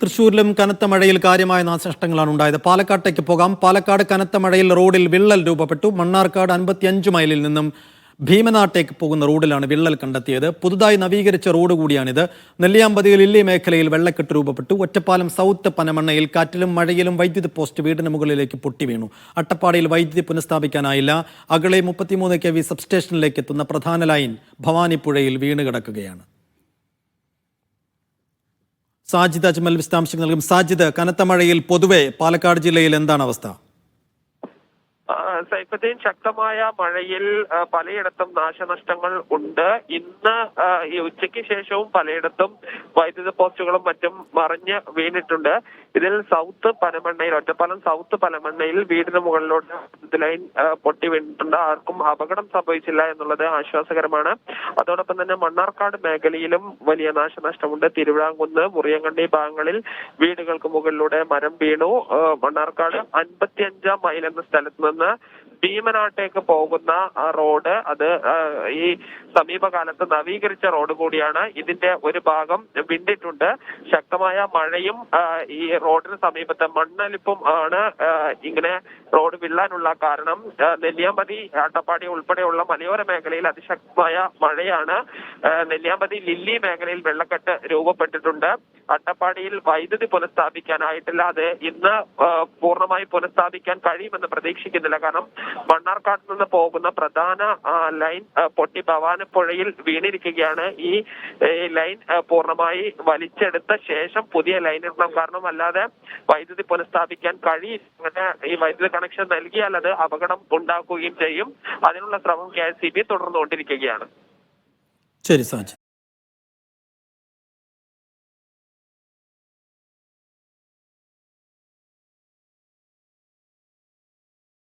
തൃശൂരിലും കനത്ത മഴയിൽ കാര്യമായ നാശനഷ്ടങ്ങളാണ് ഉണ്ടായത്. പാലക്കാട്ടേക്ക് പോകാം. പാലക്കാട് കനത്ത മഴയിൽ റോഡിൽ വിള്ളൽ രൂപപ്പെട്ടു. മണ്ണാർക്കാട് 55 മൈലിൽ നിന്നും ഭീമനാട്ടേക്ക് പോകുന്ന റോഡിലാണ് വിള്ളൽ കണ്ടെത്തിയത്. പുതുതായി നവീകരിച്ച റോഡ് കൂടിയാണിത്. നെല്ലിയാമ്പതിയിൽ ഇല്ലി മേഖലയിൽ വെള്ളക്കെട്ട് രൂപപ്പെട്ടു. ഒറ്റപ്പാലം സൗത്ത് പനമണ്ണയിൽ കാറ്റിലും മഴയിലും വൈദ്യുതി പോസ്റ്റ് വീടിന് മുകളിലേക്ക് പൊട്ടി വീണു. അട്ടപ്പാടിയിൽ വൈദ്യുതി പുനഃസ്ഥാപിക്കാനായില്ല. അകളെ 33 kV സബ്സ്റ്റേഷനിലേക്ക് എത്തുന്ന പ്രധാന ലൈൻ ഭവാനിപ്പുഴയിൽ വീണ് കിടക്കുകയാണ്. സാജിദ് അജ്മൽ വിശദാംശങ്ങൾ നൽകും. സാജിദ്, കനത്ത മഴയിൽ പൊതുവെ പാലക്കാട് ജില്ലയിൽ എന്താണ് അവസ്ഥ? സൈഫുദ്ദീൻ, ശക്തമായ മഴയിൽ പലയിടത്തും നാശനഷ്ടങ്ങൾ ഉണ്ട്. ഇന്ന് ഈ ഉച്ചയ്ക്ക് ശേഷവും പലയിടത്തും വൈദ്യുത പോസ്റ്റുകളും മറ്റും മറിഞ്ഞ് വീണിട്ടുണ്ട്. ഇതിൽ സൗത്ത് പനമണ്ണയിൽ, ഒറ്റപ്പാലം സൗത്ത് പനമണ്ണയിൽ വീടിന് മുകളിലോട്ട് ലൈൻ പൊട്ടി വീണിട്ടുണ്ട്. ആർക്കും അപകടം സംഭവിച്ചില്ല എന്നുള്ളത് ആശ്വാസകരമാണ്. അതോടൊപ്പം തന്നെ മണ്ണാർക്കാട് മേഖലയിലും വലിയ നാശനഷ്ടമുണ്ട്. തിരുവിഴാംകുന്ന്, മുറിയങ്കണ്ടി ഭാഗങ്ങളിൽ വീടുകൾക്ക് മുകളിലൂടെ മരം വീണു. മണ്ണാർക്കാട് 55 മൈൽ എന്ന സ്ഥലത്ത് നിന്ന് ഭീമനാട്ടേക്ക് പോകുന്ന റോഡ്, അത് ഈ സമീപകാലത്ത് നവീകരിച്ച റോഡ് കൂടിയാണ്. ഇതിന്റെ ഒരു ഭാഗം വിണ്ടിട്ടുണ്ട്. ശക്തമായ മഴയും ഈ റോഡിന് സമീപത്തെ മണ്ണലിപ്പും ആണ് ഇങ്ങനെ റോഡ് വിള്ളാനുള്ള കാരണം. നെല്ലിയാമ്പതി, അട്ടപ്പാടി ഉൾപ്പെടെയുള്ള മലയോര മേഖലയിൽ അതിശക്തമായ മഴയാണ്. നെല്ലിയാമ്പതി ലില്ലി മേഖലയിൽ വെള്ളക്കെട്ട് രൂപപ്പെട്ടിട്ടുണ്ട്. അട്ടപ്പാടിയിൽ വൈദ്യുതി പുനഃസ്ഥാപിക്കാനായിട്ടില്ല. അത് ഇന്ന് പൂർണ്ണമായി പുനഃസ്ഥാപിക്കാൻ കഴിയുമെന്ന് പ്രതീക്ഷിക്കുന്നില്ല. കാരണം മണ്ണാർക്കാട് നിന്ന് പോകുന്ന പ്രധാന ലൈൻ പൊട്ടി ഭവാനിപ്പുഴയിൽ വീണിരിക്കുകയാണ്. ഈ ലൈൻ പൂർണ്ണമായി വലിച്ചെടുത്ത ശേഷം പുതിയ ലൈൻ ഇടണം. കാരണം അല്ലാതെ വൈദ്യുതി പുനഃസ്ഥാപിക്കാൻ കഴിയില്ല. അങ്ങനെ ഈ വൈദ്യുതി കണക്ഷൻ നൽകിയാൽ അത് അപകടം ഉണ്ടാക്കുകയും ചെയ്യും. അതിനുള്ള ശ്രമം KSEB തുടർന്നുകൊണ്ടിരിക്കുകയാണ്. ശരി സാജി.